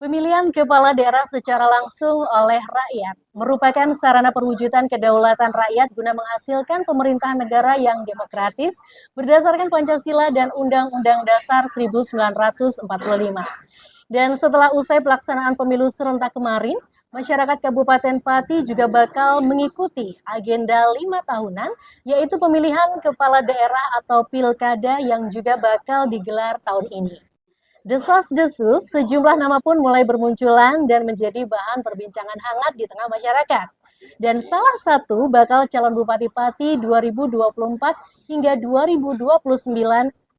Pemilihan kepala daerah secara langsung oleh rakyat merupakan sarana perwujudan kedaulatan rakyat guna menghasilkan pemerintahan negara yang demokratis berdasarkan Pancasila dan Undang-Undang Dasar 1945. Dan setelah usai pelaksanaan pemilu serentak kemarin, masyarakat Kabupaten Pati juga bakal mengikuti agenda 5 tahunan, yaitu pemilihan kepala daerah atau pilkada yang juga bakal digelar tahun ini. Desas-desus sejumlah nama pun mulai bermunculan dan menjadi bahan perbincangan hangat di tengah masyarakat. Dan salah satu bakal calon Bupati Pati 2024 hingga 2029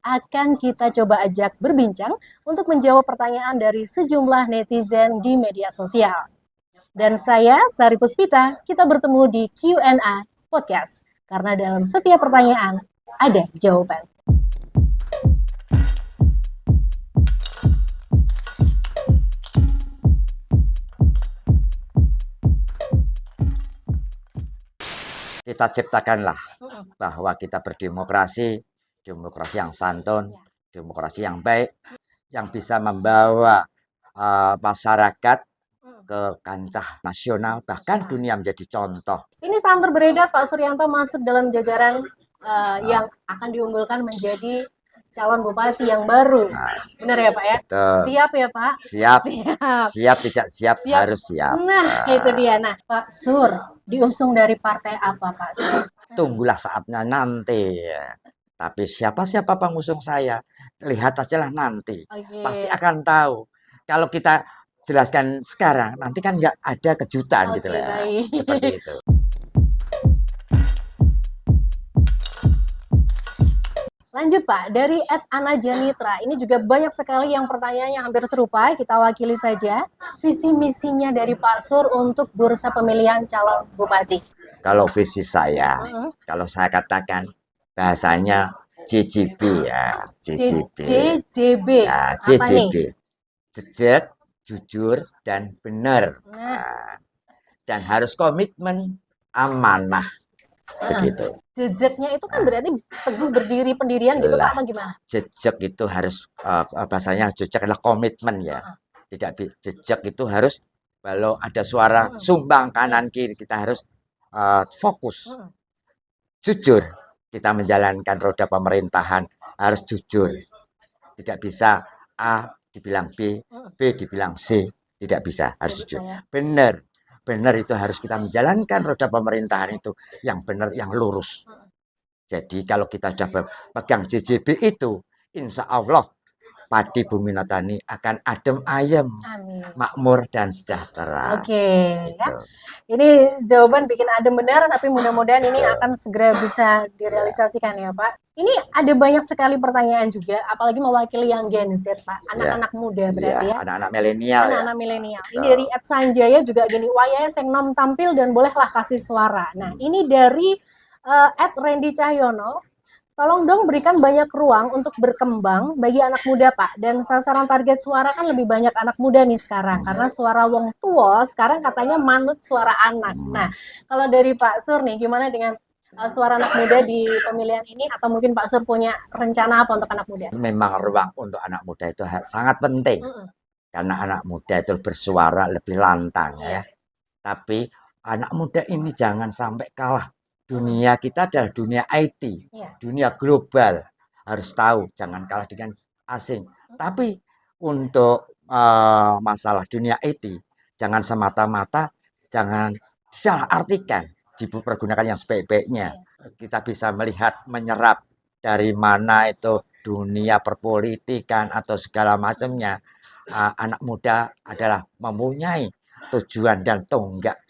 akan kita coba ajak berbincang untuk menjawab pertanyaan dari sejumlah netizen di media sosial. Dan saya, Sari Puspita, kita bertemu di Q&A Podcast. Karena dalam setiap pertanyaan ada jawaban. Kita ciptakanlah bahwa kita berdemokrasi, demokrasi yang santun, demokrasi yang baik, yang bisa membawa masyarakat ke kancah nasional, bahkan dunia menjadi contoh. Ini santer beredar Pak Suryanto masuk dalam jajaran yang akan diunggulkan menjadi calon bupati yang baru. Benar ya Pak ya? Betul. Siap ya Pak? Siap. Siap. Siap tidak siap, harus siap. Nah, itu dia. Nah, Pak Sur, diusung dari partai apa Pak Sur? Tunggulah saatnya nanti. Tapi siapa pengusung saya, lihat aja lah nanti. Pasti akan tahu. Kalau kita jelaskan sekarang, nanti kan nggak ada kejutan gitu lah. Seperti itu. Lanjut Pak, dari @Ana Janitra, ini juga banyak sekali yang pertanyaannya hampir serupa, kita wakili saja. Visi misinya dari Pak Sur untuk bursa pemilihan calon bupati. Kalau visi saya, kalau saya katakan bahasanya JJB ya, JJB. JJB. Ya, JJB. Jejak, jujur, dan benar. Nah, dan harus komitmen, amanah. Begitu. Jejaknya itu kan berarti teguh berdiri pendirian gitu Pak, atau gimana? Jejak itu harus bahasanya jejak adalah komitmen ya. Tidak jejak itu harus kalau ada suara sumbang kanan kiri kita harus fokus. Jujur kita menjalankan roda pemerintahan harus jujur. Tidak bisa A dibilang B, B dibilang C, tidak bisa, harus jujur. Benar. Benar itu harus kita menjalankan roda pemerintahan itu yang benar, yang lurus. Jadi kalau kita sudah pegang JJB itu, insya Allah padi Bumi Natani akan adem ayem, makmur dan sejahtera. Oke, ya. Ini jawaban bikin adem benar, tapi mudah-mudahan ini akan segera bisa direalisasikan ya Pak. Ini ada banyak sekali pertanyaan juga, apalagi mewakili yang Gen Z Pak, anak-anak muda berarti ya. Anak-anak milenial. Anak-anak milenial. Ini dari @Sanjaya juga gini, wayai sing nom tampil dan bolehlah kasih suara. Nah ini dari @Randy Cahyono. Tolong dong berikan banyak ruang untuk berkembang bagi anak muda Pak. Dan sasaran target suara kan lebih banyak anak muda nih sekarang. Karena suara wong tua sekarang katanya manut suara anak. Nah kalau dari Pak Sur nih gimana dengan suara anak muda di pemilihan ini? Atau mungkin Pak Sur punya rencana apa untuk anak muda? Memang ruang untuk anak muda itu sangat penting. Karena anak muda itu bersuara lebih lantang ya. Tapi anak muda ini jangan sampai kalah. Dunia kita adalah dunia IT, dunia global. Harus tahu, jangan kalah dengan asing. Tapi untuk masalah dunia IT, jangan semata-mata, jangan salah artikan, dipergunakan yang sebaik-baiknya. Kita bisa melihat, menyerap dari mana itu dunia perpolitikan atau segala macamnya. Anak muda adalah mempunyai tujuan dan tonggak.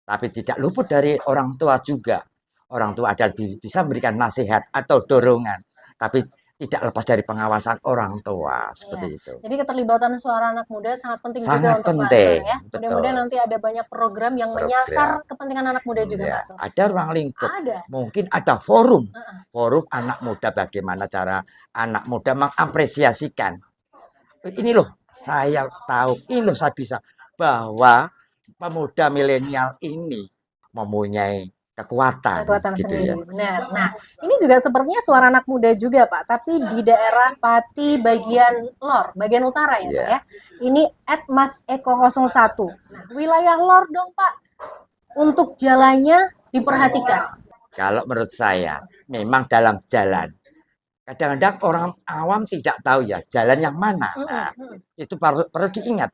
Tapi tidak luput dari orang tua juga. Orang tua adalah bisa memberikan nasihat atau dorongan. Tapi tidak lepas dari pengawasan orang tua. Seperti itu. Jadi keterlibatan suara anak muda sangat penting sangat juga untuk penting, Pak Sur ya. Mudah-mudahan nanti ada banyak program yang menyasar kepentingan anak muda juga Pak Sur. Ada ruang lingkup. Mungkin ada forum. Forum anak muda, bagaimana cara anak muda mengapresiasikan. Ini loh, saya tahu, ini loh saya bisa. Bahwa pemuda milenial ini mempunyai kekuatan gitu sendiri. ya. Benar. Nah, ini juga sepertinya suara anak muda juga, Pak, tapi di daerah Pati bagian lor, bagian utara ya, Pak Iya. ya. Ini @maseko01. Nah, wilayah lor dong, Pak. Untuk jalannya diperhatikan. Kalau menurut saya, memang dalam jalan. Kadang-kadang orang awam tidak tahu ya jalan yang mana. Nah, itu perlu diingat.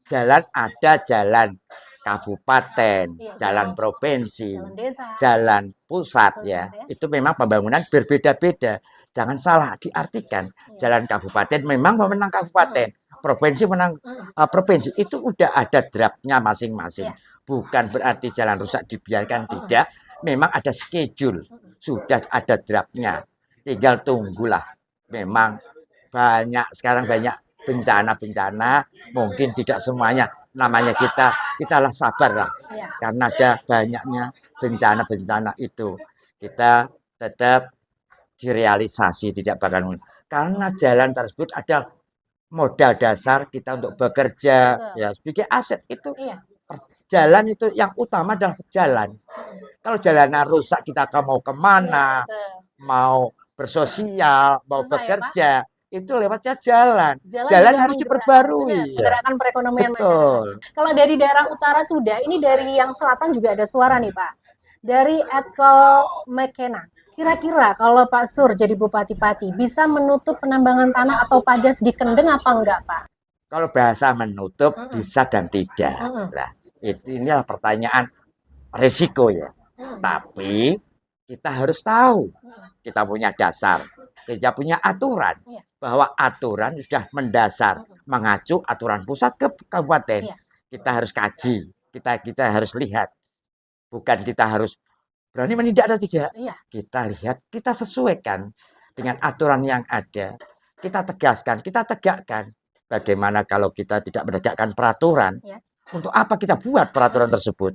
Jalan ada jalan kabupaten, Iya, jalan provinsi, jalan desa. jalan pusat ya. ya. Itu memang pembangunan berbeda-beda. Jangan salah diartikan. Jalan kabupaten memang memenang kabupaten, provinsi menang provinsi. Itu udah ada draftnya masing-masing. Iya. Bukan berarti jalan rusak dibiarkan, tidak. Memang ada schedule, sudah ada draftnya. Tinggal tunggulah. Memang sekarang banyak bencana-bencana, mungkin tidak semuanya. Namanya kitalah sabar lah. Iya. Karena ada banyaknya bencana-bencana itu. Kita tetap direalisasi, tidak bakal. Karena jalan tersebut ada modal dasar kita untuk bekerja, ya sebagai aset itu. Iya. Jalan itu yang utama adalah jalan. Kalau jalannya rusak, kita mau kemana, mau bersosial, mau Susah ya, bekerja, itu lewatnya jalan. Jalan Jalan juga harus diperbarui. menggerakkan perekonomian masyarakat. Betul. Kalau dari daerah utara sudah, ini dari yang selatan juga ada suara nih, Pak. Dari Edkel McKenna. Kira-kira kalau Pak Sur jadi Bupati Pati, bisa menutup penambangan tanah atau padas di Kendeng apa enggak, Pak? Kalau bahasa menutup bisa dan tidak. Nah, inilah pertanyaan risiko ya. Tapi kita harus tahu, kita punya dasar, kita punya aturan, bahwa aturan sudah mendasar, mengacu aturan pusat ke kabupaten. Kita harus kaji, kita harus lihat. Bukan kita harus berani menindak atau tidak. Kita lihat, kita sesuaikan dengan aturan yang ada. Kita tegaskan, kita tegakkan. Bagaimana kalau kita tidak menegakkan peraturan? Untuk apa kita buat peraturan tersebut?